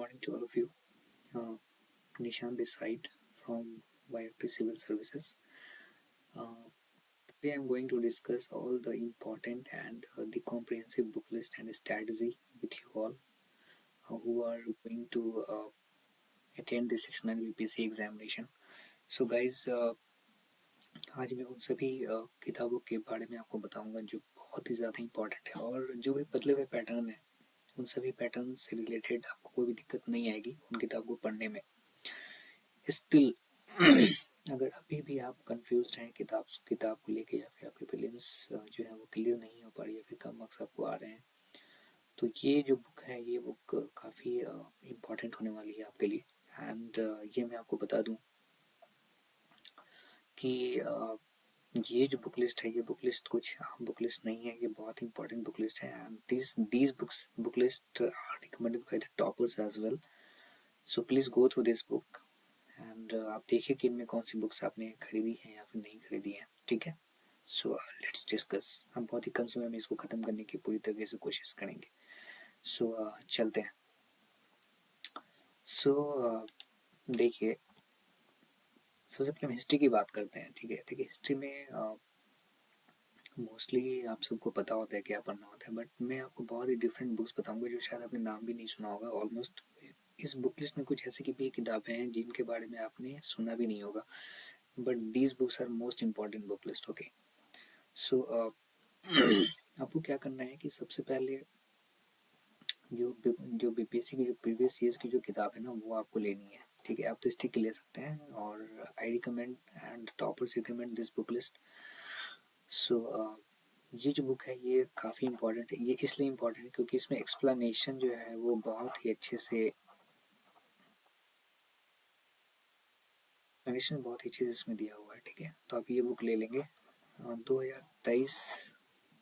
morning to all of you. Uh, Nishan this side from YFP Civil Services. Today I'm going to discuss all the important and the comprehensive book list and strategy with you all who are going to attend the Section 9 BPC examination. So guys, आज मैं उन सभी किताबों के बारे में आपको बताऊंगा जो बहुत ही ज़्यादा इम्पोर्टेंट है और जो भी बदले हुए पैटर्न है उन सभी पैटर्न से रिलेटेड आपको कोई भी दिक्कत नहीं आएगी उन किताब को पढ़ने में। स्टिल अगर अभी भी आप कंफ्यूज हैं किताब को लेके या फिर आपके प्रीलिम्स जो है वो क्लियर नहीं हो पा रही है, फिर कम मार्क्स आपको आ रहे हैं, तो ये जो बुक है ये बुक काफ़ी इम्पोर्टेंट होने वाली है आपके लिए। एंड ये मैं आपको बता दूं कि ये जो बुक लिस्ट है ये बुक लिस्ट कुछ आम बुक लिस्ट नहीं है, ये बहुत इंपॉर्टेंट बुक लिस्ट है। And these book list are recommended by the toppers as well, so please go through this book and आप देखिए कि इनमें कौन सी बुक्स आपने खरीदी हैं या फिर नहीं खरीदी हैं। ठीक है, सो लेट्स डिस्कस। हम बहुत ही कम समय में इसको ख़त्म करने की पूरी तरीके से कोशिश करेंगे। सो चलते हैं। सो देखिए, सबसे पहले हम हिस्ट्री की बात करते हैं। ठीक है, देखिए हिस्ट्री में मोस्टली आप सबको पता होता है क्या पढ़ना होता है, बट मैं आपको बहुत ही डिफरेंट बुक्स बताऊंगा जो शायद आपने नाम भी नहीं सुना होगा। ऑलमोस्ट इस बुक लिस्ट में कुछ ऐसी की भी किताबें हैं जिनके बारे में आपने सुना भी नहीं होगा, but these books are most important book list. Okay, so आपको क्या करना है कि सबसे पहले जो बीपीएससी की जो प्रीवियस ईयर्स की जो किताब है ना वो आपको लेनी है। ठीक है, आप तो स्टिक ले सकते हैं और I recommend and toppers recommend this book list. So ये जो बुक है ये काफ़ी इम्पोर्टेंट है। ये इसलिए इम्पोर्टेंट है क्योंकि इसमें एक्सप्लेनेशन जो है वो बहुत ही अच्छे से एक्सप्लेनेशन बहुत ही अच्छे से इसमें दिया हुआ है। ठीक है, तो आप ये बुक ले लेंगे। 2023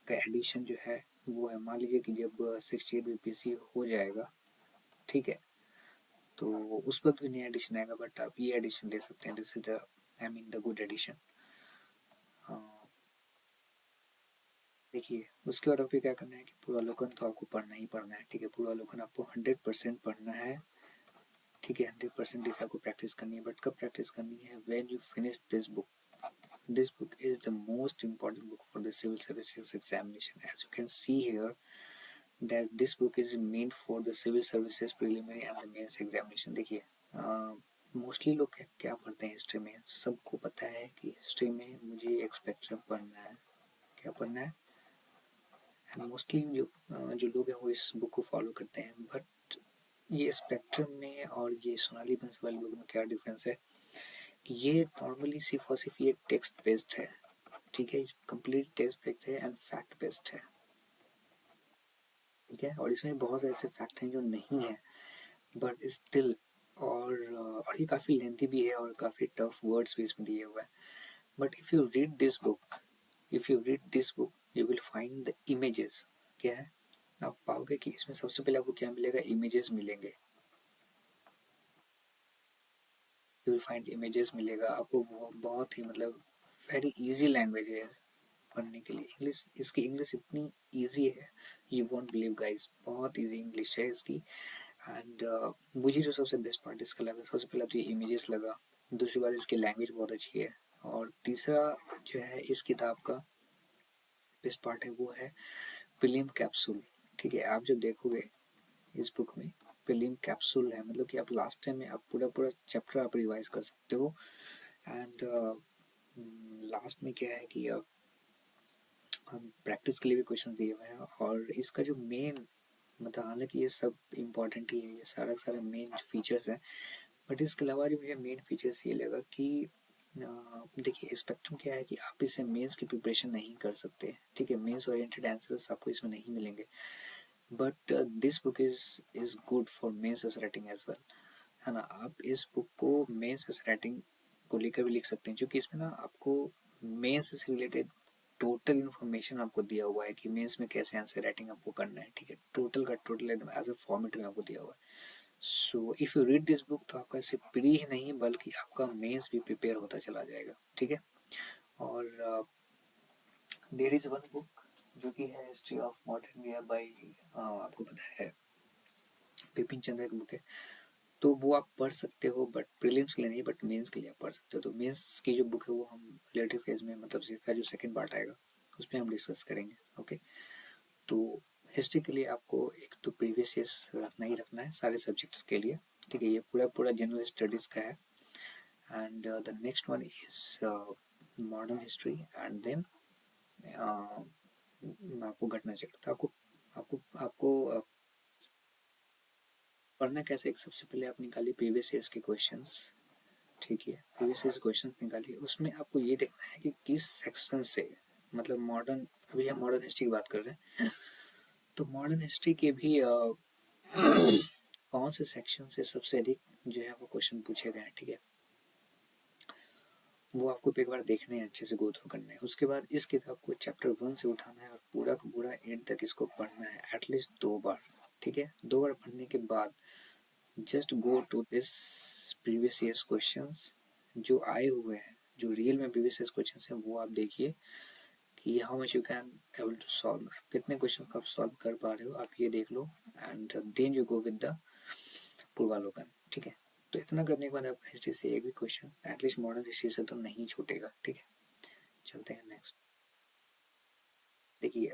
का एडिशन जो है वो है, मान लीजिए कि जब 68 बीपीसी हो जाएगा, ठीक है, तो उस वक्त भी नया एडिशन आएगा, बट आप ये एडिशन ले सकते हैं। This is the I mean the good edition. देखिए उसके बाद आपको क्या करना है कि पूर्वालोकन तो आपको पढ़ना ही पढ़ना है। ठीक है, पूर्वालोकन आपको 100% पढ़ना है। ठीक है, 100% इसे आपको प्रैक्टिस करनी है, बट कब प्रैक्टिस करनी है? When you finish this book. This book is the most important book for the civil services examination. As you can see here, that this book is meant for the civil services preliminary and the mains examination. देखिए mostly लोग क्या पढ़ते हैं history में, सबको पता है कि हिस्ट्री में मुझे एक स्पेक्ट्रम पढ़ना है। क्या पढ़ना है? एंड मोस्टली जो लोग हैं वो इस बुक को फॉलो करते हैं, बट ये स्पेक्ट्रम में और ये सोनाली बंस वाली बुक में क्या डिफरेंस है कि ये नॉर्मली सिर्फ और सिर्फ ये टेक्स्ट बेस्ड है। ठीक है, कंप्लीट टेक्स्ट बेस्ड है एंड फैक्ट बेस्ड है। ठीक है, और इसमें बहुत ऐसे फैक्ट हैं जो नहीं है, बट स्टिल और ये काफ़ी लेंथी भी है और काफ़ी टफ वर्ड्स भी इसमें दिए हुए हैं। But if you read this book, you will find the images. क्या है? आप पाओगे कि इसमें सबसे पहले आपको क्या मिलेगा? इमेजेस मिलेंगे। यू विल फाइंड इमेजेस मिलेगा आपको। बहुत ही मतलब वेरी इजी लैंग्वेज है पढ़ने के लिए। इंग्लिश, इसकी इंग्लिश इतनी इजी है, यू वोंट बिलीव गाइस, बहुत इजी इंग्लिश है इसकी। एंड मुझे जो सबसे बेस्ट पार्ट इसका लगा, सबसे पहला तो ये इमेजेस लगा, दूसरी बात इसकी लैंग्वेज बहुत अच्छी है, और तीसरा जो है इस किताब का बेस्ट पार्ट है वो है प्रीलिम कैप्सूल। ठीक है, आप जब देखोगे इस बुक में प्रीलिम कैप्सूल है, मतलब कि आप लास्ट टाइम में आप पूरा पूरा चैप्टर आप रिवाइज कर सकते हो। एंड लास्ट में क्या है कि हम प्रैक्टिस के लिए भी क्वेश्चन दिए हुए हैं, और इसका जो मेन मतलब हालांकि ये सब इम्पोर्टेंट ही है, ये सारा सारा मेन फीचर्स हैं, बट इसके अलावा जो मुझे मेन फीचर्स ये लगा कि देखिए स्पेक्ट्रम क्या है कि आप इससे मेंस की प्रिपरेशन नहीं कर सकते। ठीक है, मेंस ओरिएंटेड आंसर्स आपको इसमें नहीं मिलेंगे, but this book is good for mains writing as well, है ना। आप इस बुक को मेंस राइटिंग को लेकर भी लिख सकते हैं, क्योंकि इसमें ना आपको मेंस से रिलेटेड टोटल इन्फॉर्मेशन आपको दिया हुआ है कि मेंस में कैसे आंसर राइटिंग आपको करना है। ठीक है, टोटल का टोटल एकदम एज अ फॉर्मेट में आपको दिया हुआ है। So if you read this book तो आपका सिर्फ प्री ही नहीं बल्कि आपका मेंस भी प्रिपेयर होता चला जाएगा। ठीक है, और देयर इज वन बुक जो कि है history of modern India by आपको पता है बिपिन चंद्र की बुक है, तो वो आप पढ़ सकते हो, बट प्रीलिम्स के लिए नहीं, बट मेंस के लिए आप पढ़ सकते हो। तो मेंस की जो बुक है वो हम लेटर फेज में, मतलब इसका जो सेकंड पार्ट आएगा उसमें हम डिस्कस करेंगे। ओके, तो हिस्ट्री के लिए आपको एक तो प्रीवियस ईयर्स रखना ही रखना है सारे सब्जेक्ट्स के लिए, ठीक है। ये पूरा पूरा जनरल स्टडीज का है। And the next one is modern history, and then आपको घटना चक्र। तो आपको आपको आपको पढ़ना कैसे, एक सबसे पहले आप निकालिए प्रीवियस ईयर्स के क्वेश्चंस, ठीक है। प्रीवियस ईयर्स क्वेश्चंस निकालिए, उसमें आपको ये देखना है कि किस सेक्शन से, मतलब मॉडर्न, अभी हम मॉडर्न हिस्ट्री की बात कर रहे हैं, तो मॉडर्न हिस्ट्री के भी कौन से सेक्शन से सबसे अधिक जो है वो क्वेश्चन पूछे गए हैं, ठीक है। वो आपको एक बार देखने हैं, अच्छे से गो थ्रू करने हैं। उसके बाद इस किताब को चैप्टर 1 से उठाना है और पूरा का पूरा एंड तक इसको पढ़ना है, एटलीस्ट 2 बार, ठीक है। 2 बार पढ़ने के बाद just go to this previous years questions जो आए हुए हैं, जो रियल में प्रीवियस ईयर्स क्वेश्चंस हैं, वो आप देखिए कि how much you can able to solve, आप कितने क्वेश्चन आप सॉल्व कर पा रहे हो, आप ये देख लो। And then you go with the पूर्वालोकन, ठीक है। तो इतना करने के बाद आपका हिस्ट्री से एक भी क्वेश्चन एटलीस्ट मॉडर्न हिस्ट्री से तो नहीं छूटेगा, ठीक है। चलते हैं नेक्स्ट। देखिए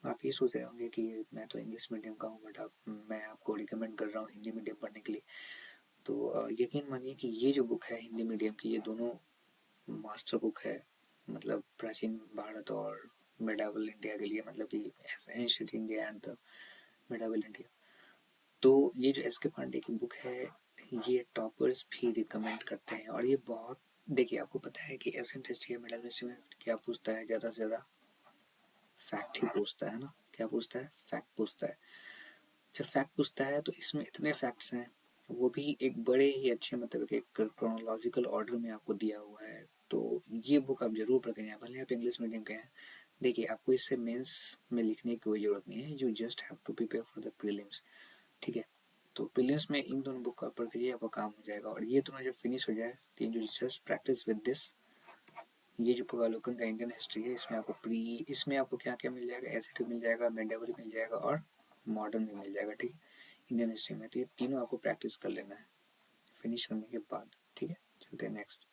आप ये सोच रहे होंगे कि मैं तो इंग्लिश मीडियम का हूँ, बट मैं आपको रिकमेंड कर रहा हूँ हिंदी मीडियम पढ़ने के लिए। तो यकीन मानिए कि ये जो बुक है हिंदी मीडियम की, ये दोनों मास्टर बुक है, मतलब प्राचीन भारत और मेडावल इंडिया के लिए, मतलब कि ancient India and the medieval India. तो ये जो एस के पांडे की बुक है, ये टॉपर्स भी रिकमेंड करते हैं। और ये बहुत, देखिए आपको पता है कि एशियन हिस्ट्री या मिडल हिस्ट्री में क्या पूछता है, ज़्यादा से ज़्यादा फैक्ट ही पूछता है ना। क्या पूछता है? फैक्ट पूछता है। जब फैक्ट पूछता है तो इसमें इतने फैक्ट्स हैं, वो भी एक बड़े ही अच्छे, मतलब एक क्रोनोलॉजिकल ऑर्डर में आपको दिया हुआ है। तो ये बुक आप जरूर पढ़ें, भले आप इंग्लिश मीडियम के हैं। देखिए आपको इससे मेंस में लिखने की कोई ज़रूरत नहीं है, you just have to prepare for the prelims, ठीक है। तो प्रीलिम्स में इन दोनों बुक का पढ़ करिए, आपका काम हो जाएगा। और ये दोनों जब फिनिश हो जाए, तो जो जस्ट प्रैक्टिस विद दिस, ये जो पूर्वालोकन का इंडियन हिस्ट्री है, इसमें आपको क्या क्या मिल जाएगा, एसिड मिल जाएगा, मेडावल मिल जाएगा और मॉडर्न भी मिल जाएगा, ठीक है, इंडियन हिस्ट्री में। तो ये तीनों आपको प्रैक्टिस कर लेना है फिनिश करने के बाद, ठीक है। चलते हैं नेक्स्ट।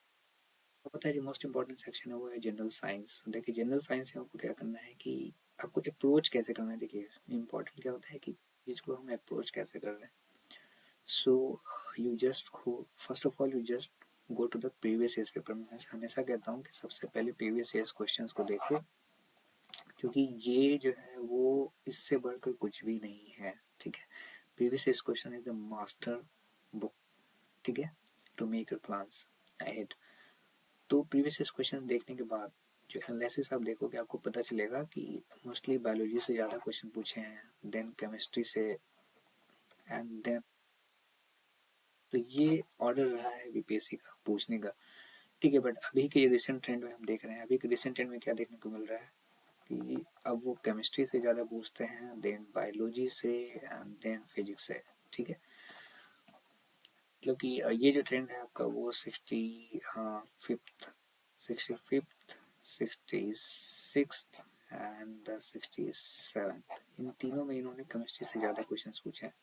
तो पता है जो मोस्ट इंपॉर्टेंट सेक्शन है वो है जनरल साइंस। देखिए जनरल साइंस में आपको क्या करना है कि आपको अप्रोच कैसे करना है। देखिए इम्पोर्टेंट क्या होता है कि चीज़ को हम अप्रोच कैसे कर रहे हैं। So you just go, first of all you just go to the previous years paper. मैं हमेशा कहता हूँ कि सबसे पहले प्रीवियस ईयर्स क्वेश्चंस को देखो, क्योंकि ये जो है वो इससे बढ़कर कुछ भी नहीं है, ठीक है। Previous years question is the master book, ठीक है, to make your plans ahead. तो प्रीवियस ईयर्स क्वेश्चन देखने के बाद जो एनालिसिस आप देखोगे, आपको पता चलेगा कि मोस्टली बायोलॉजी से ज़्यादा क्वेश्चन पूछे हैं, देन केमिस्ट्री से, एंड देन, तो ये ऑर्डर रहा है बीपीएससी का पूछने का, ठीक है। बट अभी के रिसेंट ट्रेंड में हम देख रहे हैं, अभी के रिसेंट ट्रेंड में क्या देखने को मिल रहा है कि अब वो केमिस्ट्री से ज़्यादा पूछते हैं, देन बायोलॉजी से, एंड देन फिजिक्स से, ठीक है। मतलब कि ये जो ट्रेंड है आपका वो 65th 66th एंड 67th, इन तीनों में इन्होंने केमिस्ट्री से ज़्यादा क्वेश्चंस पूछे हैं।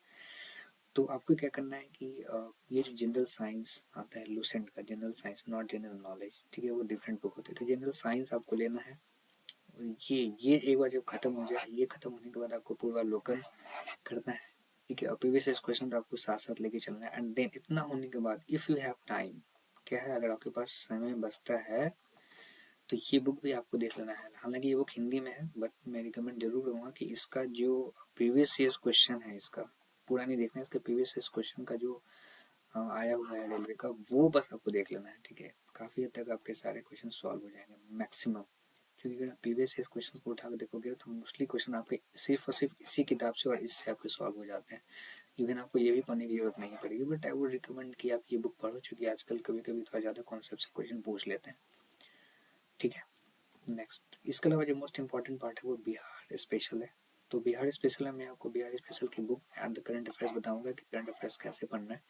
तो आपको क्या करना है कि ये जो जनरल साइंस आता है लूसेंट का, general science not general knowledge, ठीक है, वो डिफरेंट बुक होती है। तो जनरल साइंस आपको लेना है, ये एक बार जब खत्म हो जाए, ये खत्म होने के बाद आपको पूर्वालोकन करना है, ठीक है। और प्रीवियस क्वेश्चन तो आपको साथ साथ लेके चलना है। एंड देन इतना होने के बाद इफ़ यू हैव टाइम, क्या है, अगर आपके पास समय बचता है तो ये बुक भी आपको देख लेना है। हालांकि ये बुक हिंदी में है, बट मैं रिकमेंड जरूर करूँगा कि इसका जो प्रीवियस ईयर्स क्वेश्चन है, इसका पूरा नहीं देखना है, इसका प्रीवियस ईयर्स क्वेश्चन का जो आया हुआ है रेलवे का, वो बस आपको देख लेना है, ठीक है। काफ़ी हद तक आपके सारे क्वेश्चन सॉल्व हो जाएंगे मैक्सिमम। क्योंकि अगर आप प्रीवियस ईयर क्वेश्चन को उठा कर देखोगे तो मोस्टली क्वेश्चन आपके सिर्फ और सिर्फ इसी किताब से और इससे आपके सॉल्व हो जाते हैं। इवन आपको ये भी पढ़ने की जरूरत नहीं पड़ेगी, बट आई वुड रिकमेंड कि आप ये बुक पढ़ो, क्योंकि आजकल कभी कभी थोड़ा ज़्यादा कॉन्सेप्ट से क्वेश्चन पूछ लेते हैं, ठीक है। नेक्स्ट, इसके अलावा जो मोस्ट इंपॉर्टेंट पार्ट है वो बिहार स्पेशल है। तो बिहार स्पेशल में मैं आपको बिहार स्पेशल की book and the current affairs बताऊंगा कि करंट अफेयर्स कैसे पढ़ना है।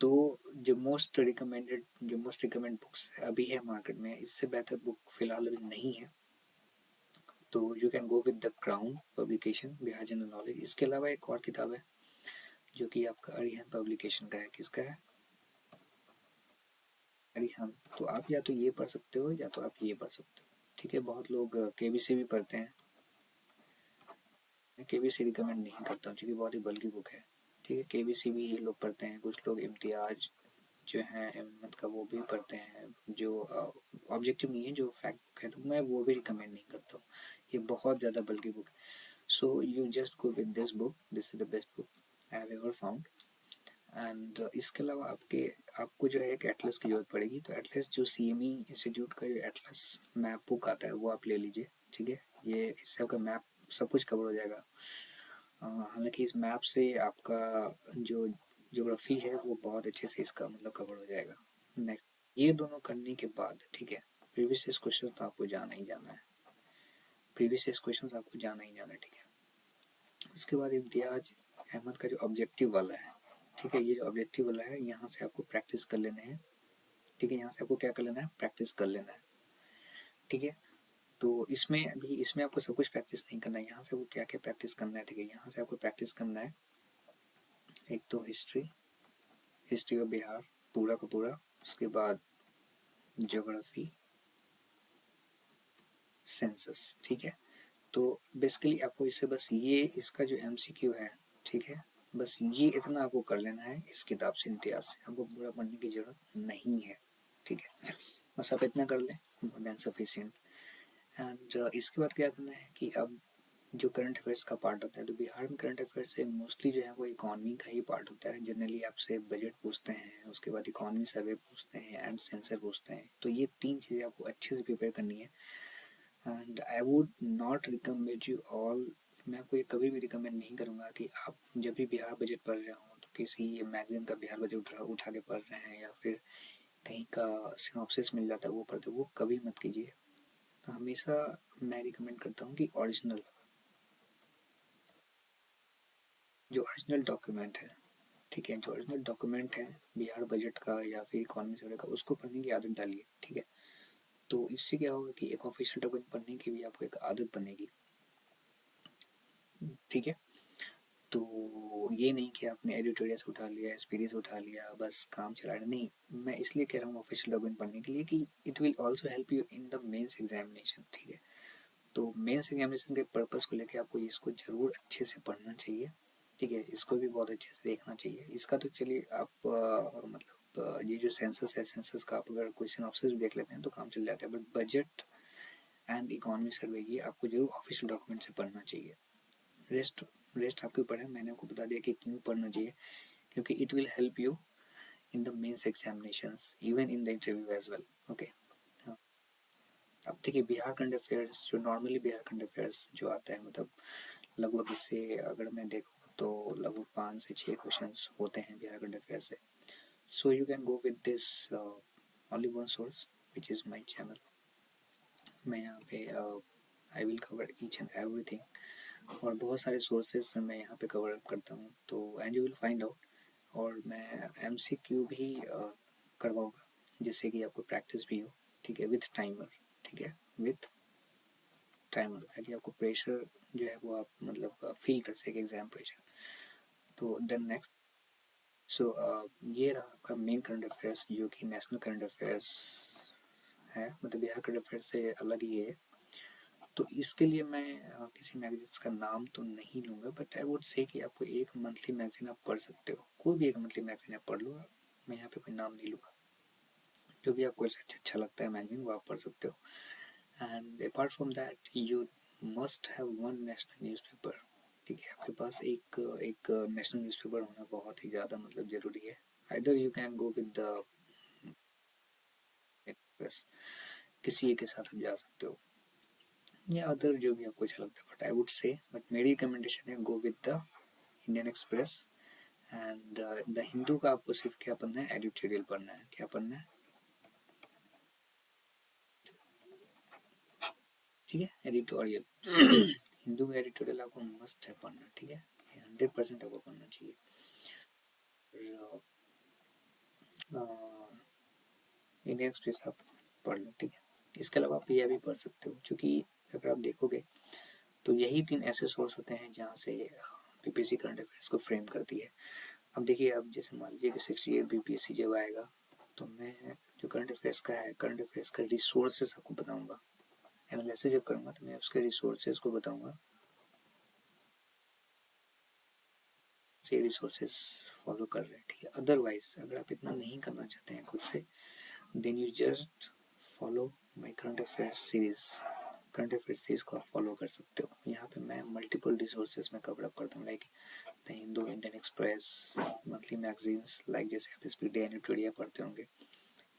तो जो मोस्ट रिकमेंड बुक्स अभी है मार्केट में, इससे बेहतर बुक फिलहाल अभी नहीं है। तो you can go with the crown publication Bihar general knowledge. इसके अलावा एक और किताब है जो कि आपका अरिहंत पब्लिकेशन का है। किसका है? अरिहंत। तो आप या तो ये पढ़ सकते हो या तो आप ये पढ़ सकते हो, ठीक है। बहुत लोग केबीसी भी पढ़ते हैं, मैं केबीसी रिकमेंड नहीं करता हूँ क्योंकि बहुत ही बल्कि बुक है, ठीक है। केबीसी भी ये लोग पढ़ते हैं, कुछ लोग इम्तियाज जो है अहमद का वो भी पढ़ते हैं, जो ऑब्जेक्टिव नहीं है, जो फैक्ट बुक है, तो मैं वो भी रिकमेंड नहीं करता हूँ, ये बहुत ज़्यादा बल्कि बुक है। सो you just go with this book, this is the best book I have ever found. And इसके अलावा आपको जो है एक एटलस की जरूरत पड़ेगी, तो एटलस जो CME इंस्टीट्यूट का जो एटलस मैप बुक आता है वो आप ले लीजिए, ठीक है। ये इससे आपका मैप सब कुछ कवर हो जाएगा। हालांकि इस मैप से आपका जो ज्योग्राफी है वो बहुत अच्छे से इसका मतलब कवर हो जाएगा। नेक्स्ट, ये दोनों करने के बाद, ठीक है, प्रीवियस क्वेश्चन तो आपको जाना ही जाना है, प्रीवियस क्वेश्चन आपको जाना ही जाना है, ठीक है। उसके बाद इम्तियाज अहमद का जो ऑब्जेक्टिव वाला है, ठीक है, ये जो ऑब्जेक्टिव वाला है यहाँ से आपको प्रैक्टिस कर लेना है, ठीक है। यहाँ से आपको क्या कर लेना है? प्रैक्टिस कर लेना है, ठीक है। तो इसमें आपको सब कुछ प्रैक्टिस नहीं करना है, यहाँ से वो क्या क्या प्रैक्टिस करना है, ठीक है। यहाँ से आपको प्रैक्टिस करना है एक तो हिस्ट्री, हिस्ट्री ऑफ बिहार पूरा का पूरा, उसके बाद ज्योग्राफी, सेंसस, ठीक है। तो बेसिकली आपको इससे बस ये इसका जो MCQ है, ठीक है, बस ये इतना आपको कर लेना है इस किताब से, इम्तियाज से, आपको पूरा पढ़ने की जरूरत नहीं है, ठीक है। बस आप इतना कर लें, मोर देन सफिशिएंट। एंड इसके बाद क्या करना है कि अब जो करंट अफेयर्स का पार्ट होता है, तो बिहार में करंट अफेयर्स से मोस्टली जो है वो इकोनॉमी का ही पार्ट होता है। जनरली आपसे बजट पूछते हैं, उसके बाद इकोनॉमी सर्वे पूछते हैं एंड सेंसर पूछते हैं, तो ये तीन चीज़ें आपको अच्छे से प्रिपेयर करनी है। And I would not recommend you all, मैं आपको ये कभी भी रिकमेंड नहीं करूँगा कि आप जब भी बिहार बजट पढ़ रहे हो तो किसी मैगजीन का बिहार बजट उठा के पढ़ रहे हैं, या फिर कहीं का सिनॉप्सिस मिल जाता है वो पढ़ते, वो कभी मत कीजिए। तो हमेशा मैं रिकमेंड करता हूँ कि ओरिजिनल, जो ओरिजिनल डॉक्यूमेंट है, ठीक है, जो ओरिजिनल डॉक्यूमेंट है बिहार बजट का या फिर इकोनॉमी सर्वे का, उसको पढ़ने की आदत डालिए, ठीक है। तो इससे क्या होगा कि एक ऑफिशियल डॉक्यूमेंट पढ़ने की भी आपको एक आदत बनेगी, ठीक है। तो ये नहीं कि आपने एडिटोरियल से उठा लिया, एसपीडी से उठा लिया, बस काम चला रहे, नहीं। मैं इसलिए कह रहा हूँ ऑफिशियल डॉक्यूमेंट पढ़ने के लिए कि it will also help you in the mains examination, ठीक है। तो मेंस एग्जामिनेशन के पर्पज़ को लेकर आपको इसको जरूर अच्छे से पढ़ना चाहिए, ठीक है। इसको भी बहुत अच्छे से देखना चाहिए। इसका तो चलिए आप मतलब ये जो सेंसस है, सेंसस का आप अगर कोई सिनॉप्सिस भी देख लेते हैं तो काम चल जाता है, बट बजट एंड इकोनॉमी सर्वे ये आपको जरूर ऑफिशियल डॉक्यूमेंट से पढ़ना चाहिए। रेस्ट रेस्ट आपके ऊपर है, मैंने आपको बता दिया कि क्यों पढ़ना चाहिए, क्योंकि it will help you in the mains examinations even in the interview as well, okay. अब देखिए बिहार करंट अफेयर्स, जो नॉर्मली बिहार करंट अफेयर्स जो आता है, मतलब लगभग इससे अगर मैं देखूँ तो लगभग 5 से 6 क्वेश्चंस होते हैं बिहार करंट अफेयर से। So you can go with this only one source which is my channel. मैं यहाँ पे I will cover each and everything, और बहुत सारे सोर्सेज मैं यहाँ पे कवर अप करता हूँ, तो and you will find out. और मैं MCQ भी करवाऊँगा जिससे कि आपको प्रैक्टिस भी हो, ठीक है, विथ टाइमर, ठीक है, विथ टाइमर, ताकि आपको प्रेशर जो है वो आप मतलब फील कर सके, एग्जाम प्रेशर। तो देन नेक्स्ट, सो ये रहा आपका मेन करंट अफेयर्स जो कि नेशनल करंट अफेयर्स है, मतलब बिहार करंट अफेयर्स से अलग ही है। तो इसके लिए मैं किसी मैगजीन्स का नाम तो नहीं लूँगा, बट आई वुड से कि आपको एक मंथली मैगजीन आप पढ़ सकते हो, कोई भी एक मंथली मैगजीन आप पढ़ लो। मैं यहाँ पे कोई नाम नहीं लूँगा, जो भी आपको अच्छा लगता है मैगजीन वो आप पढ़ सकते हो। And apart from that you must have one national newspaper, ठीक है। आपके पास एक एक नेशनल न्यूज़पेपर होना बहुत ही ज़्यादा मतलब ज़रूरी है। Either you can go with the press, किसी एक के साथ आप जा सकते हो, या अदर जो भी आपको अच्छा लगता है, but I would say, but मेरी रिकमेंडेशन है गो with the Indian express. And the Hindu का आपको सिर्फ क्या पढ़ना है? एडिटोरियल पढ़ना है। क्या पढ़ना है? ठीक है, एडिटोरियल। हिंदू का एडिटोरियल आपको मस्ट है पढ़ना, ठीक है, 100% आपको पढ़ना चाहिए। इंडियन एक्सप्रेस आप पढ़ लो, ठीक है। इसके अलावा आप यह भी पढ़ सकते हो, क्योंकि अगर आप देखोगे तो यही 3 ऐसे सोर्स होते हैं जहाँ से बीपीएससी करंट अफेयर्स को फ्रेम करती है। अब देखिए, अब जैसे मान लीजिए कि 68 बीपीएससी जब आएगा तो मैं जो करंट अफेयर्स का है, करंट अफेयर्स का रिसोर्सेज आपको बताऊंगा। एनालिसिस जब करूंगा तो मैं उसके रिसोर्सेज को बताऊंगा, से रिसोर्सेज फॉलो कर रहे हैं, ठीक है। अदरवाइज अगर आप इतना नहीं करना चाहते हैं खुद से, then you just follow my current affairs series. Current affair series को आप फॉलो कर सकते हो। यहाँ पे मैं मल्टीपल रिसोर्सेज में कवर अप करता हूँ, like the Hindu, Indian Express, monthly magazines, like जैसे आप स्पीड डे न्यूट्रेडिया पढ़ते होंगे,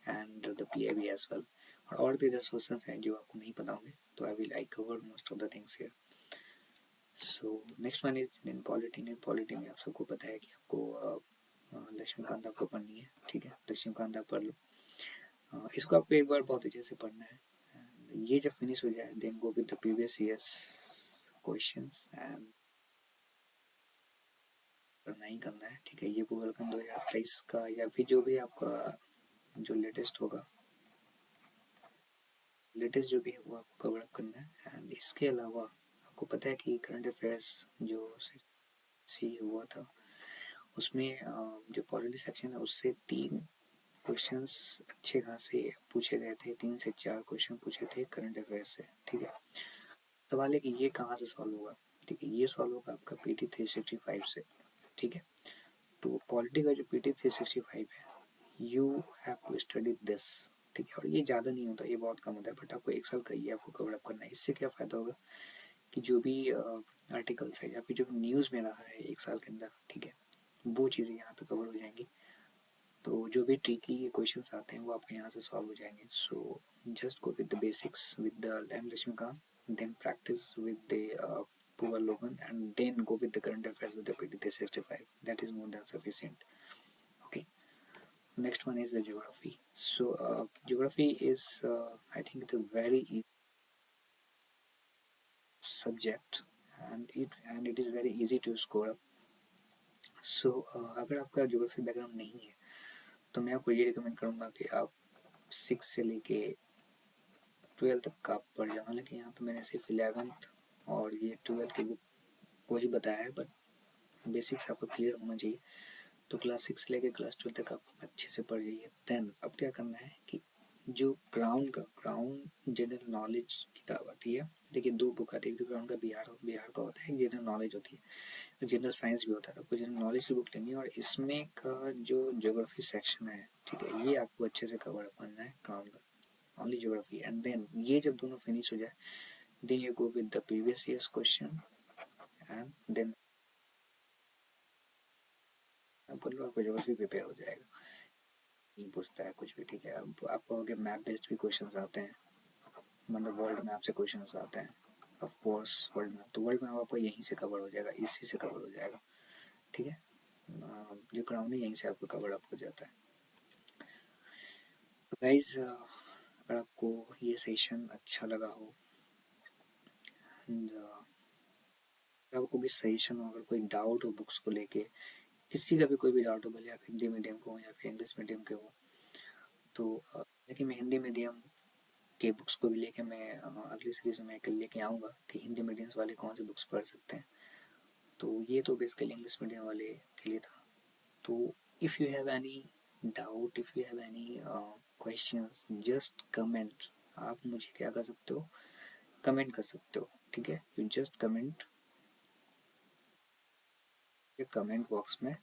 and the PIB as well. और भी अदर सोर्सेज हैं जो आपको नहीं पता होंगे, तो I cover most of the things here. So next one is Indian polity. Indian polity में आप सबको पता है कि आपको लक्ष्मीकांत आपको पढ़नी है, ठीक है। लक्ष्मीकांत आप पढ़ लो। इसको आपको एक बार बहुत अच्छे से पढ़ना है। ये जब फिनिश हो जाए, then go with the previous years questions and करना ही करना है, ठीक है। ये गूगल का 2023 का या फिर जो भी आपका जो लेटेस्ट होगा, लेटेस्ट जो भी है वो आपको कवर अप करना है। एंड इसके अलावा आपको पता है कि करंट अफेयर्स जो सी हुआ था उसमें जो पॉलिटी सेक्शन है उससे 3 क्वेश्चंस अच्छे खासे पूछे गए थे। 3 से 4 क्वेश्चन पूछे थे करंट अफेयर से, ठीक है। सवाल है कि ये कहाँ से सॉल्व होगा, ठीक है। ये सॉल्व होगा आपका पीटी 365 से, ठीक है। तो पॉलिटी का जो पीटी 365 है, you have to study this, ठीक है। और ये ज़्यादा नहीं होता, ये बहुत कम होता है, बट आपको 1 साल का ये आपको कवर अप करना है। इससे क्या फ़ायदा होगा कि जो भी आर्टिकल्स है या फिर जो न्यूज़ में रहा है 1 साल के अंदर, ठीक है, वो चीज़ें यहाँ पे कवर हो जाएंगी। तो जो भी ट्रिकी क्वेश्चंस आते हैं वो आपके यहाँ से सॉल्व हो जाएंगे। So just go with the basics with the M Laxmikanth, then practice with the Poor Logan, and then go with the current affairs with the PT 365. That is more than sufficient. Okay. Next one is the geography. So geography is I think the very subject, and it is very easy to score up. So अगर आपका geography background नहीं है तो मैं आपको ये recommend करूँगा कि आप 6 से लेके 12 तक का आप पढ़ जाओ। हालांकि यहाँ पे मैंने सिर्फ 11th और ये 12th के बुक को ही बताया है, बट बेसिक्स आपको क्लियर होना चाहिए। तो क्लास 6 से लेकर क्लास 12 तक आप अच्छे से पढ़ जाइए। देन अब क्या करना है कि जो ग्राउंड जनरल नॉलेज किताब आती है, देखिए 2 बुक आती है। एक तो ग्राउंड का बिहार का होता है, एक जनरल नॉलेज होती है, जनरल साइंस भी होता है। आपको जनरल नॉलेज की बुक लेनी है और इसमें का जो ज्योग्राफी सेक्शन है, ठीक है, ये आपको अच्छे से कवर अप करना है, ग्राउंड का ओनली ज्योग्राफी। एंड देन ये जब दोनों फिनिश हो जाए, then you go with the previous years question and then आपको ज्योग्राफी प्रिपेयर हो जाएगा। नहीं पूछता है कुछ भी, ठीक है। अब आप कहोगे मैप बेस्ड भी क्वेश्चंस आते हैं, मतलब वर्ल्ड मैप से क्वेश्चंस आते हैं। ऑफ कोर्स वर्ल्ड मैप, तो वर्ल्ड मैप आपको यहीं से कवर हो जाएगा, इसी से कवर हो जाएगा, ठीक है। जो ग्राउंड है यहीं से आपको कवर अप हो जाता है। तो गाइज अगर आपको ये सेशन अच्छा लगा हो एंड अगर आपको भी सेशन हो, अगर कोई डाउट हो बुक्स को लेके, किसी का भी कोई भी डाउट हो, भले आप हिंदी मीडियम को हो या फिर इंग्लिश मीडियम के हो, तो लेकिन मैं हिंदी मीडियम के बुक्स को भी लेके मैं अगली सीरीज में लेके आऊँगा कि हिंदी मीडियम्स वाले कौन सी बुक्स पढ़ सकते हैं। तो ये तो बेसिकली इंग्लिश मीडियम वाले के लिए था। तो if you have any doubt, if you have any questions, just comment. आप मुझे क्या कर सकते हो, कमेंट कर सकते हो, ठीक है। You just comment comment box में,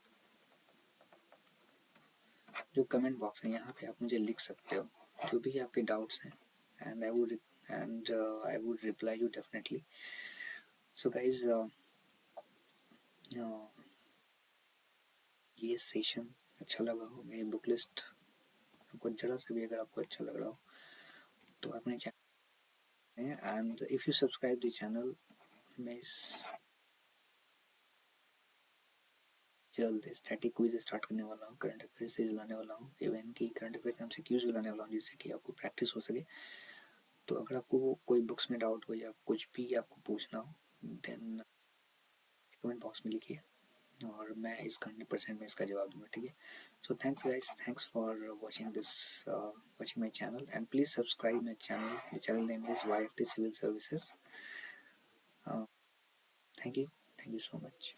जो कमेंट बॉक्स है यहाँ पे आप मुझे लिख सकते हो जो भी आपके डाउट्स हैं, and I would reply you definitely. So guys ये सेशन अच्छा लगा हो, मेरी बुक लिस्ट आपको जरा से भी अगर आपको अच्छा लग रहा हो तो अपने चैनल में, and if you subscribe the channel, मैं इस जल्द स्टैटिक क्विज स्टार्ट करने वाला हूँ, करंट अफेयर से लाने वाला हूँ, इवन की करंट अफेयर से MCQs भी लाने वाला हूँ, जिससे कि आपको प्रैक्टिस हो सके। तो अगर आपको कोई बुक्स में डाउट हो या कुछ भी आपको पूछना हो, देन कमेंट बॉक्स में लिखिए और मैं इसका 100% में इसका जवाब दूंगा, ठीक है। So thanks guys, thanks for watching this, watching my channel, and please subscribe my channel. The channel name is YFT Civil Services. Thank you, thank you so much.